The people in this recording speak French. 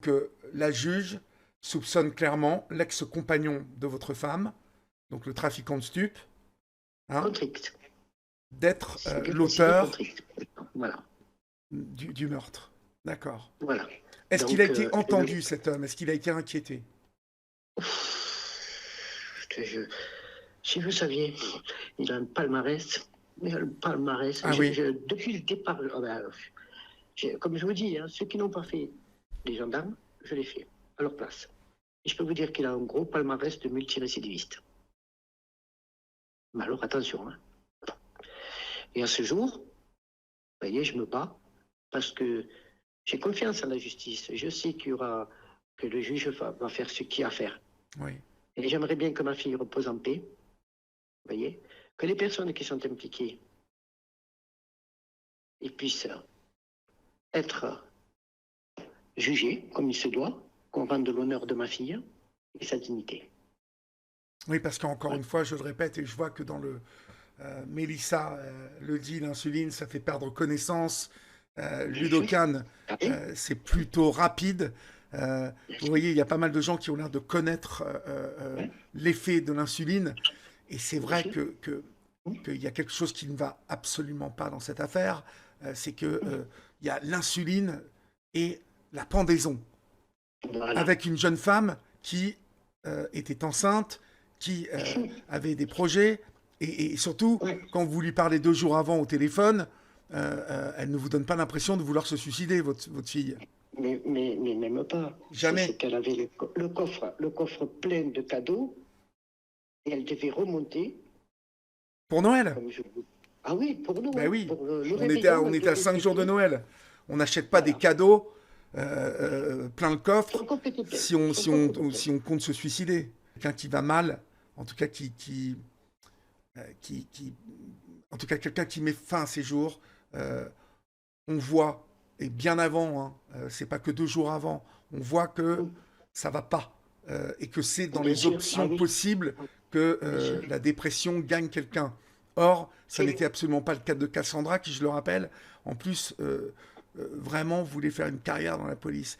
que la juge soupçonne clairement l'ex-compagnon de votre femme, donc le trafiquant de stupes, hein, Contrict. d'être C'est bien précisé, l'auteur contrict. Voilà. du meurtre. D'accord. Voilà. Est-ce qu'il a Donc, été entendu, cet homme? Est-ce qu'il a été inquiété? Si vous saviez, il a un palmarès. Il a un palmarès. Ah oui. Depuis le départ, comme je vous dis, hein, ceux qui n'ont pas fait les gendarmes, je l'ai fait à leur place. Et je peux vous dire qu'il a un gros palmarès de multirécidiviste. Mais alors attention. Hein. Et à ce jour, vous voyez, je me bats parce que j'ai confiance en la justice. Je sais que le juge va faire ce qu'il a à faire. Oui. Et j'aimerais bien que ma fille repose en paix. Vous voyez, que les personnes qui sont impliquées puissent être jugées comme il se doit, qu'on rende l'honneur de ma fille et sa dignité. Oui, parce qu'encore Ouais. une fois, je le répète, et je vois que dans le... Mélissa le dit, l'insuline, ça fait perdre connaissance. Ludocan, c'est plutôt rapide. Vous voyez, il y a pas mal de gens qui ont l'air de connaître l'effet de l'insuline. Et c'est vrai qu'il y a quelque chose qui ne va absolument pas dans cette affaire. C'est qu'il y a l'insuline et la pendaison. Voilà. Avec une jeune femme qui était enceinte, qui avait des projets, et surtout, Ouais. quand vous lui parlez 2 jours avant au téléphone, elle ne vous donne pas l'impression de vouloir se suicider, votre fille. Mais même pas. Jamais. C'est qu'elle avait le coffre plein de cadeaux et elle devait remonter. Pour Noël. Comme je... Ah oui, pour nous, Ben hein, oui. pour le On était à, réveillon, on elle était à devait 5 jours de préparer. Noël. On n'achète pas des Voilà. cadeaux plein le Son coffre coffre était plein. si on, Son si coffre on, était plein. si on compte se suicider. Quelqu'un qui va mal, en tout cas en tout cas quelqu'un qui met fin à ses jours, on voit, et bien avant, hein, c'est pas que 2 jours avant, on voit que ça va pas. Et que c'est dans Bien les sûr. Ah options oui, possibles que bien sûr. la dépression gagne quelqu'un. Or, ça C'est n'était absolument pas le cas de Cassandra, qui, je le rappelle, en plus, vraiment voulait faire une carrière dans la police.